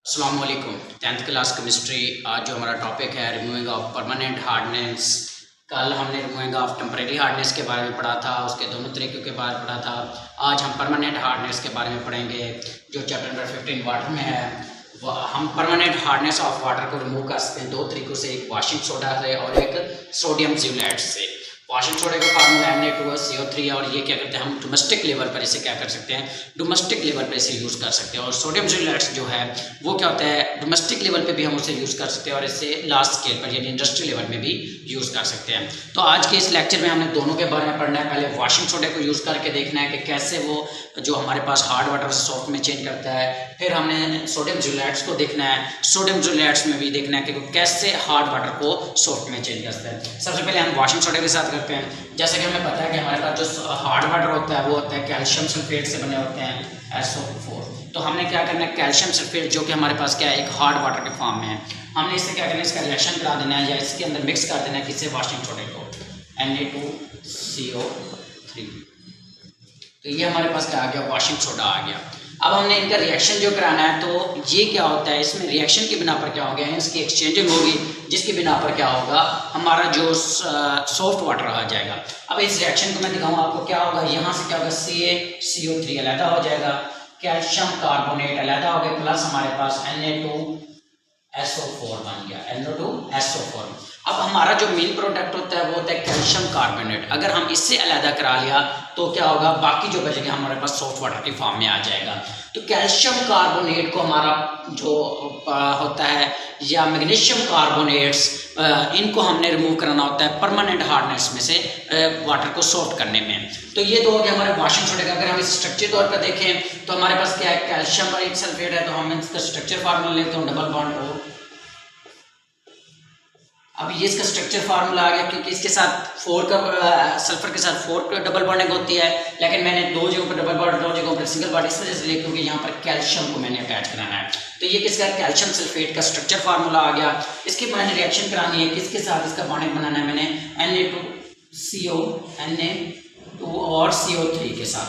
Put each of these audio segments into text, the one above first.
अस्सलाम वालेकुम। 10th class chemistry. आज जो हमारा टॉपिक है रिमूविंग ऑफ परमानेंट हार्डनेस। कल हमने रिमूविंग ऑफ टेम्परेरी हार्डनेस के बारे में पढ़ा था, उसके दोनों तरीक़ों के बारे में पढ़ा था। आज हम परमानेंट हार्डनेस के बारे में पढ़ेंगे जो चैप्टर नंबर 15 वाटर में है। हम परमानेंट हार्डनेस ऑफ वाटर को रिमूव कर सकते हैं दो तरीक़ों से, एक वॉशिंग सोडा से और एक सोडियम जिलेट से। वॉशिंग सोडे का फार्मूला Na2CO3 और ये क्या करते हैं, हम डोमेस्टिक लेवल पर इसे क्या कर सकते हैं, डोमेस्टिक लेवल पर इसे यूज़ कर सकते हैं। और सोडियम जिलेट्स जो है वो क्या होता है, डोमेस्टिक लेवल पे भी हम उसे यूज़ कर सकते हैं और इसे लार्ज स्केल पर यानी इंडस्ट्री लेवल में भी यूज़ कर सकते हैं। तो आज के इस लेक्चर में हमने दोनों के बारे में पढ़ना है। पहले वॉशिंग सोडे को यूज़ करके देखना है कि कैसे वो जो हमारे पास हार्ड वाटर से सॉफ्ट में चेंज करता है। फिर हमने सोडियम जिलेट्स को देखना है, सोडियम जिलेट्स में भी देखना है कि वो कैसे हार्ड वाटर को सॉफ्ट में चेंज करता है। सबसे पहले हम वॉशिंग सोडे के साथ करते हैं। जैसे कि हमें पता है कि हमारे पास जो हार्ड वाटर होता है वो होता है कैल्शियम सल्फेट से बने होते हैं SO4। तो हमने क्या करना है, कैल्शियम सल्फेट जो कि हमारे पास क्या है एक हार्ड वाटर के फॉर्म में है, हमने इससे क्या करना है, इसका रिएक्शन करा देना है या इसके अंदर मिक्स कर देना है किसी वॉशिंग सोडे को, Na2CO3। तो ये हमारे पास क्या आ गया, वॉशिंग सोडा आ गया। अब हमने इनका रिएक्शन जो कराना है, तो ये क्या होता है, इसमें रिएक्शन की बिना पर क्या हो गया है, इसकी एक्सचेंजिंग होगी जिसकी बिना पर क्या होगा, हमारा जो सॉफ्ट वाटर आ जाएगा। अब इस रिएक्शन को मैं दिखाऊंगा आपको क्या होगा। यहाँ से क्या होगा, CaCO3 अलहदा हो जाएगा, कैल्शियम कार्बोनेट अलहदा हो गया, प्लस हमारे पास Na2SO4 बन गया, Na2SO4। अब हमारा जो मेन प्रोडक्ट होता है वो होता है कैल्शियम कार्बोनेट। अगर हम इससे अलहदा करा लिया तो क्या होगा, बाकी जो बचेगा हमारे पास सॉफ्ट वाटर के फॉर्म में आ जाएगा। तो कैल्शियम कार्बोनेट को हमारा जो होता है या मैग्नीशियम कार्बोनेट्स, इनको हमने रिमूव कराना होता है परमानेंट हार्डनेस में से वाटर को सॉफ्ट करने में। तो ये तो हो गया हमारे वॉशिंग सोडे का। अगर हम इस स्ट्रक्चर तौर पर देखें तो हमारे पास क्या है, कैल्शियम और एक सल्फेट है, तो हम इसका स्ट्रक्चर फार्मूला लेते हैं डबल बॉन्ड O। अब ये इसका स्ट्रक्चर फार्मूला आ गया, क्योंकि इसके साथ 4 का सल्फर के साथ 4 का डबल बॉन्डिंग होती है, लेकिन मैंने दो जगहों पर डबल बॉन्ड, दो जगहों पर सिंगल बॉन्ड इस वजह से लिया क्योंकि यहाँ पर कैल्शियम को मैंने अटैच कराना है। तो ये किसका, कैल्शियम सल्फेट का स्ट्रक्चर फार्मूला आ गया। इसकी मैंने रिएक्शन करानी है, किसके साथ इसका बॉन्डिंग बनाना है, मैंने Na2 और CO3 के साथ,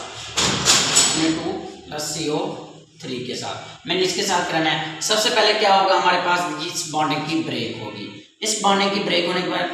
Na2 + CO3 के साथ मैंने इसके साथ कराना है। सबसे पहले क्या होगा, हमारे पास इस बॉन्डिंग की ब्रेक होगी। इस बॉन्डिंग की ब्रेक होने के बाद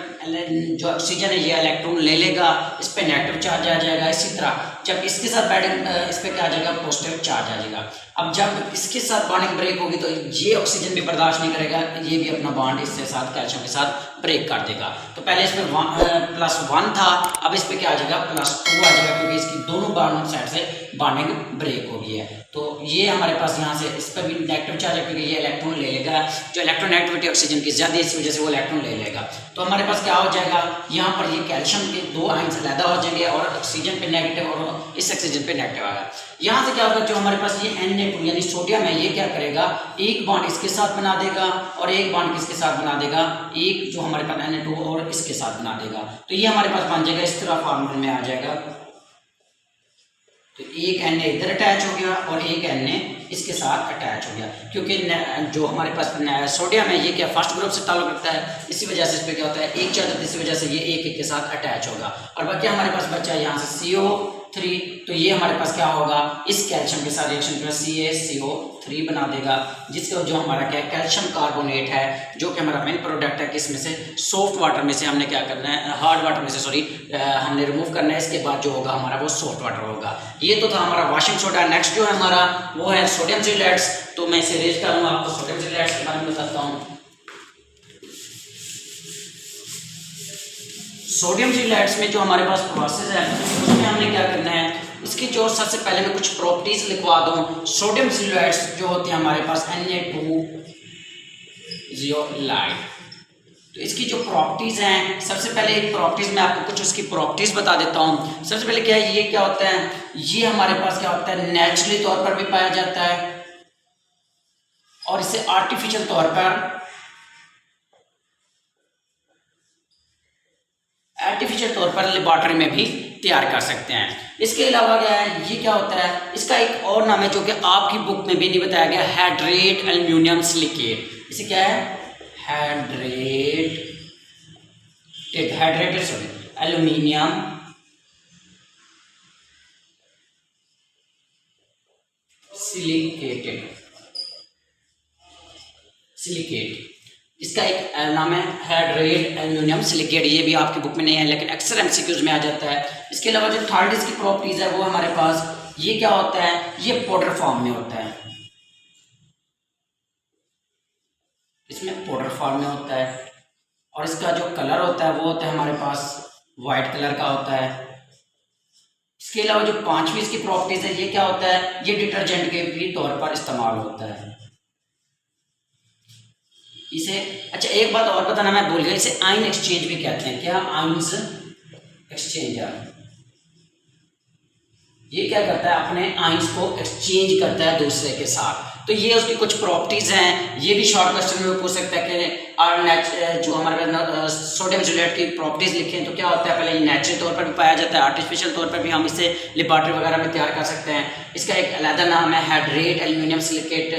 जो ऑक्सीजन है ये इलेक्ट्रॉन ले लेगा, इस पे नेगेटिव चार्ज आ जाएगा। इसी तरह जब इसके साथ बैडिंग, इस पे क्या आ जाएगा, पॉजिटिव चार्ज आ जाएगा। अब जब इसके साथ बॉन्डिंग ब्रेक होगी तो ये ऑक्सीजन भी बर्दाश्त नहीं करेगा, ये भी अपना बॉन्ड इसके साथ कैल्शियम के साथ ब्रेक कर देगा। तो पहले इस पे +1 था, अब इस पे क्या आ जाएगा, +2 आ जाएगा, क्योंकि इसकी दोनों बॉन्ड साइड से बॉन्डिंग ब्रेक हो गई है। तो ये हमारे पास यहाँ से इस पर भी नेगेटिव चार्ज है, क्योंकि ये इलेक्ट्रॉन ले लेगा, जो इलेक्ट्रोनेगेटिविटी ऑक्सीजन की ज़्यादा है इस वजह से वो इलेक्ट्रॉन ले लेगा। तो हमारे पास क्या हो जाएगा, यहाँ पर ये कैल्शियम के 2 आयन्स अलहदा हो जाएंगे और ऑक्सीजन पे नेगेटिव और इस ऑक्सीजन पे नेगेटिव आएगा। यहाँ से क्या होगा, जो हमारे पास ये Na2 यानी सोडियम है, ये क्या करेगा, एक बॉन्ड इसके साथ बना देगा और एक बॉन्ड किसके साथ बना देगा, एक जो हमारे पास Na2 और इसके साथ बना देगा। तो ये हमारे पास बन जाएगा, इस तरह फार्मूले में आ जाएगा। तो एक Na इधर अटैच हो गया और एक Na इसके साथ अटैच हो गया, क्योंकि जो हमारे पास सोडियम है ये क्या फर्स्ट ग्रुप से ताल्लुक रखता है, इसी वजह से इस पर क्या होता है एक चार्ज, इसी वजह से ये एक के साथ अटैच होगा। और बाकी हमारे पास बचा है यहाँ से CO3, तो ये हमारे पास क्या होगा, इस कैल्शियम के साथ रिएक्शन कर CaCO3 बना देगा, जिसका जो हमारा क्या कैल्शियम कार्बोनेट है, जो कि हमारा मेन प्रोडक्ट है, किस में से, सॉफ्ट वाटर में से हमने क्या करना है, हार्ड वाटर में से सॉरी हमने रिमूव करना है। इसके बाद जो होगा हमारा वो सॉफ्ट वाटर होगा। ये तो था हमारा वॉशिंग सोडा। नेक्स्ट जो है हमारा वो है सोडियम जिलेट्स। तो मैं इसे रेज करूँगा, आपको सोडियम जिलेट्स के बारे में बताता हूँ। सोडियम जिलेट्स में जो हमारे पास प्रोसेस है उसमें हमने क्या करना है, इसकी जो सबसे पहले मैं कुछ प्रॉपर्टीज लिखवा दूं। सोडियम जिलेट्स जो होते हैं हमारे पास Na2 तो इसकी जो प्रॉपर्टीज हैं, सबसे पहले एक प्रॉपर्टीज मैं आपको कुछ उसकी प्रॉपर्टीज बता देता हूं। सबसे पहले क्या है, ये क्या होता है, ये हमारे पास क्या होता है, नेचुरली तौर पर भी पाया जाता है और इसे आर्टिफिशियल तौर पर लेबोरेटरी में भी तैयार कर सकते हैं। इसके अलावा क्या है, ये क्या होता है, इसका एक और नाम है जो कि आपकी बुक में भी नहीं बताया गया, हाइड्रेट एल्यूमिनियम सिलिकेट। इसे क्या है, हाइड्रेटेड एल्यूमिनियम सिलिकेटेड। सिलिकेट। इसका एक नाम है हाइड्रेट एल्यूमिनियम सिलिकेट। ये भी आपकी बुक में नहीं है लेकिन अक्सर एमसीक्यूज में आ जाता है। इसके अलावा जो थर्ड इसकी प्रॉपर्टीज है वो हमारे पास ये क्या होता है, ये पाउडर फॉर्म में होता है, इसमें पाउडर फॉर्म में होता है और इसका जो कलर होता है वो होता है हमारे पास वाइट कलर का होता है। इसके अलावा जो पांचवी इसकी प्रॉपर्टीज है ये क्या होता है, ये डिटर्जेंट के भी तौर पर इस्तेमाल होता है इसे। अच्छा एक बात और बताना मैं भूल गया, इसे आयन एक्सचेंज भी कहते हैं। क्या, आयन्स एक्सचेंजर। ये क्या करता है, अपने आयन्स को एक्सचेंज करता है दूसरे के साथ। तो ये उसकी कुछ प्रॉपर्टीज हैं। ये भी शॉर्ट क्वेश्चन में पूछ सकता है कि जो हमारे सोडियम जिलेट की प्रॉपर्टीज लिखें तो क्या होता है। पहले ये नेचुरल तौर पर भी पाया जाता है, आर्टिफिशियल तौर पर भी हम इसे लेबॉरेटरी वगैरह में तैयार कर सकते हैं। इसका एक अलग नाम है hydrate aluminium silicate,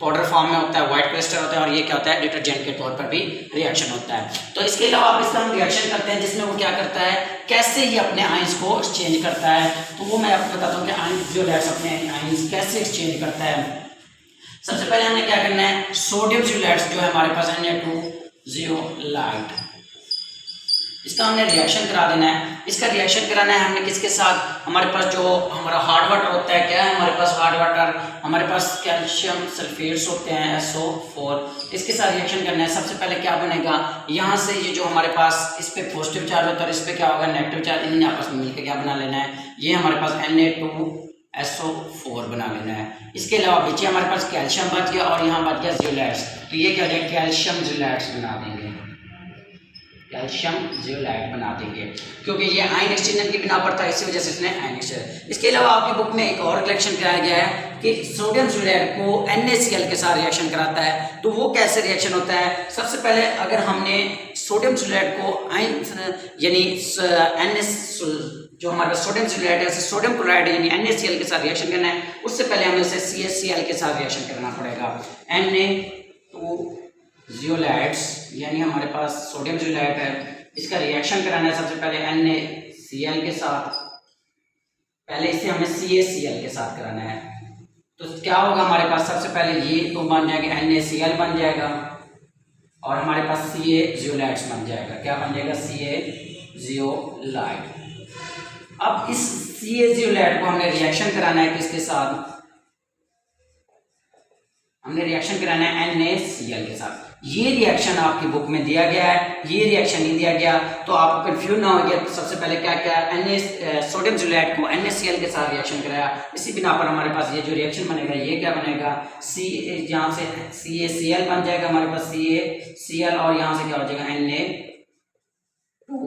powder form में होता है, व्हाइट क्रिस्टल होता है और ये क्या होता है, डिटर्जेंट के तौर पर भी रिएक्शन होता है। तो इसके अलावा आप इसका हम रिएक्शन करते हैं जिसमें वो क्या करता है, कैसे ये अपने आयंस को एक्सचेंज करता है। तो वो मैं आपको बताता हूँ कि आयंस जो है अपने आयंस कैसे एक्सचेंज करता है। सबसे पहले हमने क्या करना है, सोडियम जिलेट्स जो है हमारे पास Na2CO इसका हमने रिएक्शन करा देना है। इसका रिएक्शन कराना है हमने किसके साथ, हमारे पास जो हमारा हार्ड वाटर होता है, क्या है हमारे पास हार्ड वाटर, हमारे पास कैल्शियम सल्फेट्स होते हैं SO4, इसके साथ रिएक्शन करना है। सबसे पहले क्या बनेगा, यहाँ से ये जो हमारे पास इस पे पॉजिटिव चार्ज होता है और इस पे क्या होगा नेगेटिव चार्ज, इन्हें आपस में मिलकर क्या बना लेना है, ये हमारे पास Na2SO4 बना लेना है। इसके अलावा बचे हमारे पास कैल्शियम बच गया और यहाँ बच गया जियोलाइट्स, तो ये क्या हो जाएगा, कैल्शियम जियोलाइट्स बना देंगे, कैल्शियम जियोलाइट बना देंगे क्योंकि ये आयन एक्सचेंजर की बिना पर था, इसी वजह से इसने आयन एक्सचेंजर। इसके अलावा आपकी बुक में एक और कलेक्शन कराया गया है कि सोडियम जियोलाइट को NaCl के साथ रिएक्शन कराता है। तो वो कैसे रिएक्शन होता है, सबसे पहले अगर हमने सोडियम जियोलाइट को आयन यानी जो हमारा सोडियम जियोलाइट है सोडियम क्लोराइड यानी NaCl के साथ रिएक्शन करना है, उससे पहले हमें इसे CaCl के साथ रिएक्शन करना पड़ेगा। Na2 जियोलाइट्स यानी हमारे पास सोडियम जियोलाइट है, इसका रिएक्शन कराना है सबसे पहले NaCl के साथ, पहले इसे हमें CaCl के साथ कराना है। तो क्या होगा हमारे पास, सबसे पहले ये तो बन जाएगा NaCl बन जाएगा और हमारे पास Ca जियोलाइट्स बन जाएगा। क्या बन जाएगा, Ca जियोलाइट। अब इस Ca जियोलाइट को हमने रिएक्शन कराना है किसके साथ, हमने रिएक्शन कराना है NaCl के साथ। ये रिएक्शन आपकी बुक में दिया गया है, ये रिएक्शन नहीं दिया गया तो आपको कंफ्यूज ना हो गया। तो सबसे पहले क्या क्या सोडियम जियोलाइट को NaCl के साथ रिएक्शन कराया, इसी बिना पर हमारे पास ये जो रिएक्शन बनेगा ये क्या बनेगा, यहाँ से CaCl बन जाएगा हमारे पास CaCl और यहाँ से क्या हो जाएगा Na2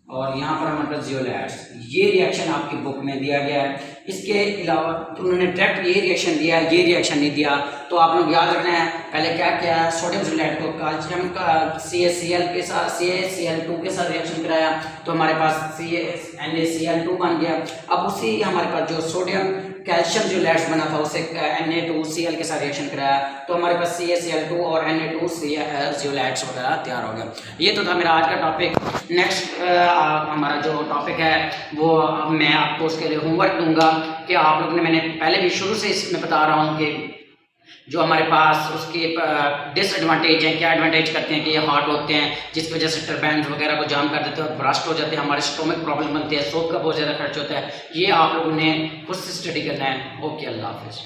और यहाँ पर हमारे पास जियोलाइट्स। ये रिएक्शन आपकी बुक में दिया गया है। इसके अलावा तो उन्होंने डायरेक्ट ये रिएक्शन दिया, ये रिएक्शन नहीं दिया। तो आप लोग याद रखना है पहले क्या किया, सोडियम जियोलाइट को कैल्शियम का CaCl के साथ CaCl2 के साथ रिएक्शन कराया तो हमारे पास NaCl2 बन गया। अब उसी हमारे पास जो सोडियम कैल्शियम जियोलाइट्स बना था उसे Na2Cl के साथ रिएक्शन कराया तो हमारे पास CaCl2 और Na2Cl जियोलाइट्स वगैरह तैयार हो गया। ये तो था मेरा आज का टॉपिक। नेक्स्ट हमारा जो टॉपिक है वो मैं आपको उसके लिए होमवर्क दूंगा कि आप लोगों ने, मैंने पहले भी शुरू से इसमें बता रहा हूँ कि जो हमारे पास उसके डिसएडवांटेज हैं, क्या एडवांटेज करते हैं कि ये हॉट होते हैं जिसकी वजह से टर्बाइन्स वगैरह को जाम कर देते हैं और ब्रास्ट हो जाते हैं, हमारे स्टोमक प्रॉब्लम बनती है, सोप का बहुत ज़्यादा खर्च होता है। ये आप लोगों ने खुद से स्टडी करना है। ओके, अल्लाह हाफिज़।